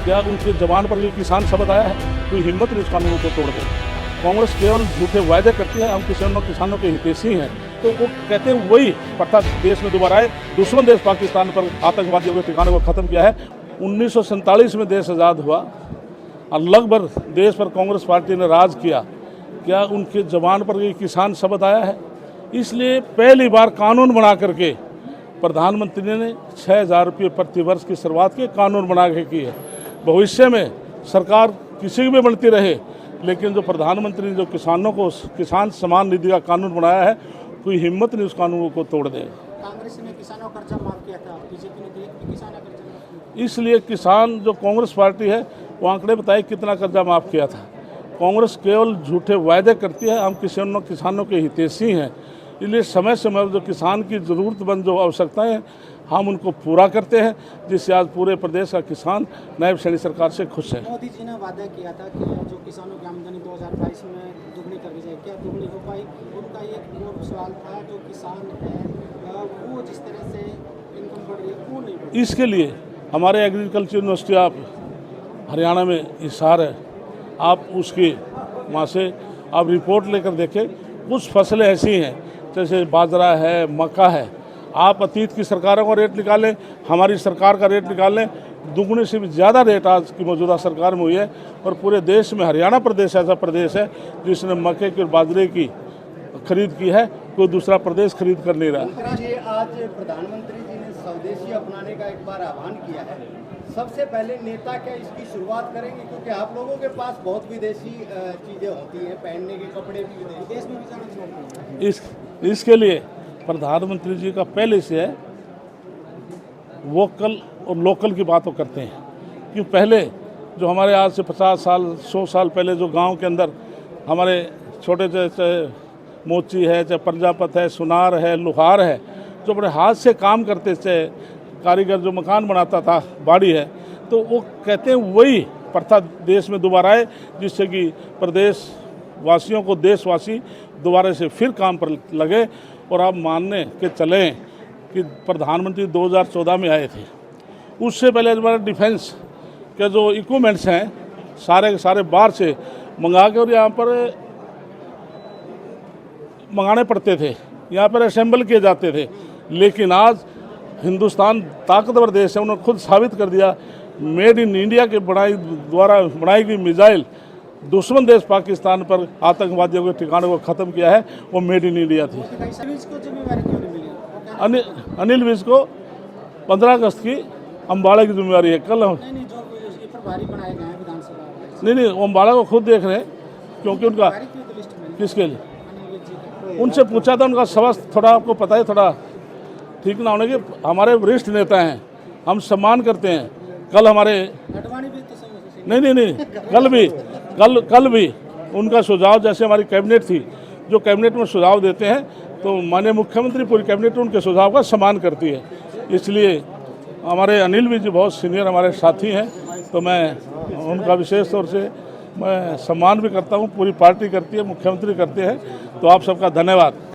क्या उनके जवान पर ये किसान शब्द आया है? कोई हिम्मत नहीं उस कानून को तोड़ दे। कांग्रेस केवल झूठे वायदे करती है, हम किसानों के हितैषी हैं, तो वो कहते हैं वही प्रथा देश में दोबारा आए। दुश्मन देश पाकिस्तान पर आतंकवादियों के ठिकाने को ख़त्म किया है। 1947 में देश आज़ाद हुआ और लगभग देश पर कांग्रेस पार्टी ने राज किया। क्या उनके जवान पर ये किसान शब्द आया है? इसलिए पहली बार कानून बना करके प्रधानमंत्री ने 6,000 रुपये प्रति वर्ष की शुरुआत की कानून बना के की है। भविष्य में सरकार किसी की भी बनती रहे, लेकिन जो प्रधानमंत्री ने जो किसानों को किसान सम्मान निधि का कानून बनाया है, कोई हिम्मत नहीं उस कानून को तोड़ दे। कांग्रेस ने किसानों का कर्जा माफ किया था, बीजेपी ने किसान का कर्जा माफ किया। इसलिए किसान जो कांग्रेस पार्टी है वो आंकड़े बताए कितना कर्जा माफ़ किया था। कांग्रेस केवल झूठे वायदे करती है, हम किसानों के हितैषी हैं। इसलिए समय समय जो किसान की ज़रूरतमंद जो आवश्यकताएं हैं हम उनको पूरा करते हैं, जिससे आज पूरे प्रदेश का किसान नायब सैनी सरकार से खुश है। मोदी जी ने वादा किया था कि जो किसानों की आमदनी 2022 में दुगनी कर दी जाए, क्या दुगनी हो पाई? उनका एक और सवाल था, जो किसान है वो जिस तरह से इनकम बढ़ रही है वो नहीं बढ़ रही। इसके लिए हमारे एग्रीकल्चर यूनिवर्सिटी आप हरियाणा में हिसार है, आप उसकी वहाँ से आप रिपोर्ट लेकर देखें। कुछ फसलें ऐसी हैं जैसे बाजरा है, मक्का है, आप अतीत की सरकारों का रेट निकालें, हमारी सरकार का रेट निकालें, दुगने से भी ज़्यादा रेट आज की मौजूदा सरकार में हुई है। और पूरे देश में हरियाणा प्रदेश ऐसा प्रदेश है जिसने मक्के की और बाजरे की खरीद की है, कोई दूसरा प्रदेश खरीद कर नहीं रहा। आज प्रधानमंत्री जी ने स्वदेशी अपनाने का एक बार आह्वान किया है। सबसे पहले नेता क्या इसकी शुरुआत करेंगे, क्योंकि आप लोगों के पास बहुत विदेशी चीज़ें होती हैं, पहनने के कपड़े भी विदेश में भी जाना छोड़ते हैं। इसके लिए प्रधानमंत्री जी का पहले से है वोकल और लोकल की बात वो करते हैं। कि पहले जो हमारे आज से 50 साल 100 साल पहले जो गांव के अंदर हमारे छोटे चाहे मोची है, चाहे प्रजापत है, सुनार है, लुहार है, जो अपने हाथ से काम करते थे, कारीगर जो मकान बनाता था, बाड़ी है, तो वो कहते हैं वही प्रथा देश में दोबारा आए, जिससे कि प्रदेश वासियों को देशवासी दोबारा से फिर काम पर लगे। और आप मानने के चलें कि प्रधानमंत्री 2014 में आए थे, उससे पहले हमारे डिफेंस के जो इक्विपमेंट्स हैं सारे के सारे बाहर से मंगा के और यहाँ पर मंगाने पड़ते थे, यहाँ पर असेंबल किए जाते थे। लेकिन आज हिंदुस्तान ताकतवर देश है, उन्होंने खुद साबित कर दिया, मेड इन इंडिया के द्वारा बनाई गई मिसाइल दुश्मन देश पाकिस्तान पर आतंकवादियों के ठिकाने को ख़त्म किया है, वो मेड इन इंडिया थी। अनिल विज को 15 अगस्त की अम्बाड़ा की जिम्मेवारी है। कल नहीं वो अम्बाड़ा को खुद देख रहे हैं, क्योंकि उनका किसके लिए उनसे पूछा था, उनका स्वास्थ्य थोड़ा आपको पता है थोड़ा ठीक ना होने के। हमारे वरिष्ठ नेता हैं, हम सम्मान करते हैं। कल हमारे नहीं कल भी उनका सुझाव, जैसे हमारी कैबिनेट थी, जो कैबिनेट में सुझाव देते हैं तो माननीय मुख्यमंत्री पूरी कैबिनेट उनके सुझाव का सम्मान करती है। इसलिए हमारे अनिल भी जी बहुत सीनियर हमारे साथी हैं, तो मैं उनका विशेष तौर से मैं सम्मान भी करता हूं। पूरी पार्टी करती है, मुख्यमंत्री करते हैं, तो आप सबका धन्यवाद।